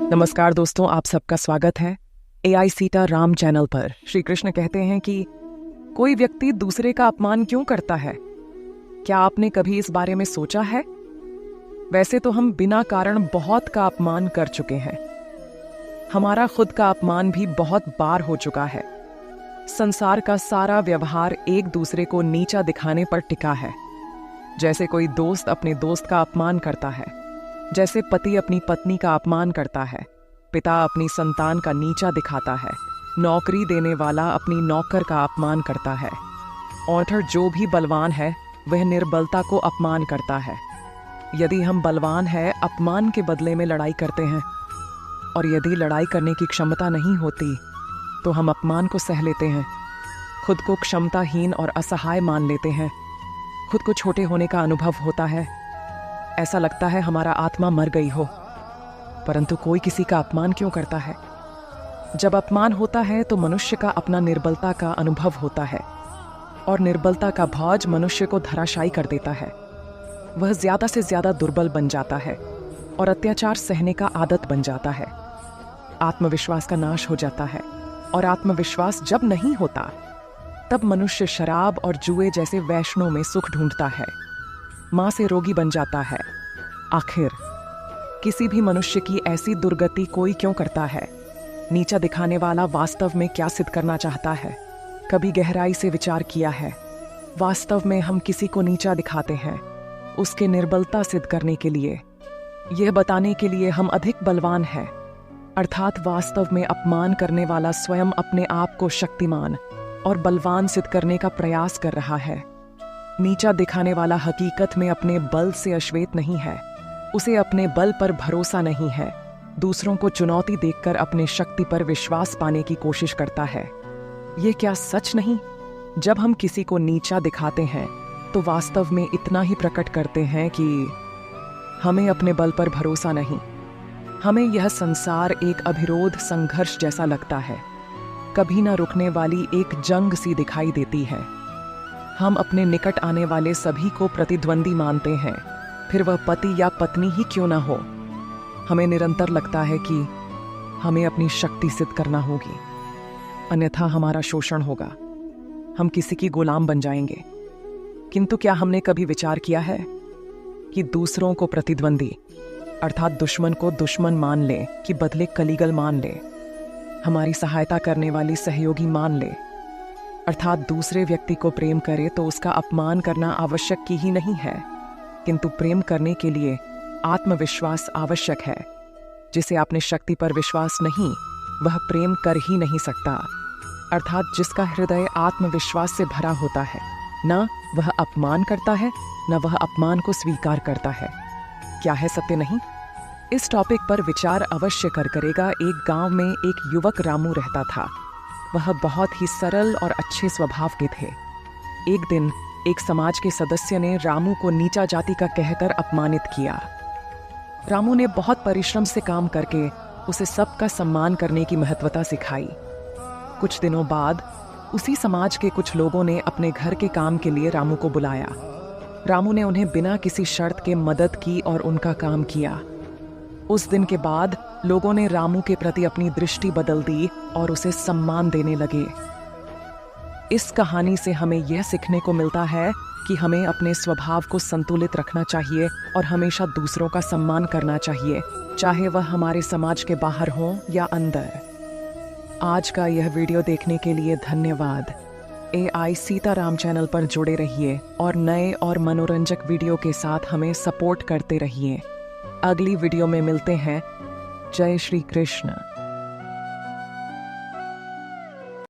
नमस्कार दोस्तों, आप सबका स्वागत है AI सीता राम चैनल पर। श्री कृष्ण कहते हैं कि कोई व्यक्ति दूसरे का अपमान क्यों करता है? क्या आपने कभी इस बारे में सोचा है? वैसे तो हम बिना कारण बहुत का अपमान कर चुके हैं। हमारा खुद का अपमान भी बहुत बार हो चुका है। संसार का सारा व्यवहार एक दूसरे को नीचा दिखाने पर टिका है। जैसे कोई दोस्त अपने दोस्त का अपमान करता है, जैसे पति अपनी पत्नी का अपमान करता है, पिता अपनी संतान का नीचा दिखाता है, नौकरी देने वाला अपनी नौकर का अपमान करता है, और जो भी बलवान है वह निर्बलता को अपमान करता है। यदि हम बलवान हैं, अपमान के बदले में लड़ाई करते हैं, और यदि लड़ाई करने की क्षमता नहीं होती तो हम अपमान को सह लेते हैं, खुद को क्षमताहीन और असहाय मान लेते हैं, खुद को छोटे होने का अनुभव होता है। ऐसा लगता है हमारा आत्मा मर गई हो। परंतु कोई किसी का अपमान क्यों करता है? जब अपमान होता है तो मनुष्य का अपना निर्बलता का अनुभव होता है, और निर्बलता का भाज मनुष्य को धराशायी कर देता है। वह ज्यादा से ज्यादा दुर्बल बन जाता है और अत्याचार सहने का आदत बन जाता है। आत्मविश्वास का नाश हो जाता है, और आत्मविश्वास जब नहीं होता तब मनुष्य शराब और जुए जैसे वैष्णों में सुख ढूंढता है, मां से रोगी बन जाता है। आखिर किसी भी मनुष्य की ऐसी दुर्गति कोई क्यों करता है? नीचा दिखाने वाला वास्तव में क्या सिद्ध करना चाहता है? कभी गहराई से विचार किया है? वास्तव में हम किसी को नीचा दिखाते हैं उसके निर्बलता सिद्ध करने के लिए, यह बताने के लिए हम अधिक बलवान हैं। अर्थात वास्तव में अपमान करने वाला स्वयं अपने आप को शक्तिमान और बलवान सिद्ध करने का प्रयास कर रहा है। नीचा दिखाने वाला हकीकत में अपने बल से अश्वेत नहीं है, उसे अपने बल पर भरोसा नहीं है, दूसरों को चुनौती देखकर अपने शक्ति पर विश्वास पाने की कोशिश करता है। ये क्या सच नहीं? जब हम किसी को नीचा दिखाते हैं तो वास्तव में इतना ही प्रकट करते हैं कि हमें अपने बल पर भरोसा नहीं। हमें यह संसार एक अविरोध संघर्ष जैसा लगता है, कभी न रुकने वाली एक जंग सी दिखाई देती है। हम अपने निकट आने वाले सभी को प्रतिद्वंदी मानते हैं, फिर वह पति या पत्नी ही क्यों ना हो। हमें निरंतर लगता है कि हमें अपनी शक्ति सिद्ध करना होगी, अन्यथा हमारा शोषण होगा, हम किसी की गुलाम बन जाएंगे। किंतु क्या हमने कभी विचार किया है कि दूसरों को प्रतिद्वंदी अर्थात दुश्मन को दुश्मन मान ले कि बदले कलीगल मान ले, हमारी सहायता करने वाली सहयोगी मान ले, अर्थात दूसरे व्यक्ति को प्रेम करे तो उसका अपमान करना आवश्यक की ही नहीं है, किंतु प्रेम करने के लिए आत्मविश्वास आवश्यक है। जिसे अपने शक्ति पर विश्वास नहीं, वह प्रेम कर ही नहीं सकता। अर्थात जिसका हृदय आत्मविश्वास से भरा होता है, न वह अपमान करता है न वह अपमान को स्वीकार करता है। क्या है सत्य नहीं? इस टॉपिक पर विचार अवश्य करेगा। एक गांव में एक युवक रामू रहता था। वह बहुत ही सरल और अच्छे स्वभाव के थे। एक दिन एक समाज के सदस्य ने रामू को नीचा जाति का कहकर अपमानित किया। रामू ने बहुत परिश्रम से काम करके उसे सबका सम्मान करने की महत्वता सिखाई। कुछ दिनों बाद उसी समाज के कुछ लोगों ने अपने घर के काम के लिए रामू को बुलाया। रामू ने उन्हें बिना किसी शर्त के मदद की और उनका काम किया। उस दिन के बाद लोगों ने रामू के प्रति अपनी दृष्टि बदल दी और उसे सम्मान देने लगे। इस कहानी से हमें यह सीखने को मिलता है कि हमें अपने स्वभाव को संतुलित रखना चाहिए और हमेशा दूसरों का सम्मान करना चाहिए, चाहे वह हमारे समाज के बाहर हो या अंदर। आज का यह वीडियो देखने के लिए धन्यवाद। AI सीता राम चैनल पर जुड़े रहिए और नए और मनोरंजक वीडियो के साथ हमें सपोर्ट करते रहिए। अगली वीडियो में मिलते हैं। जय श्री कृष्ण।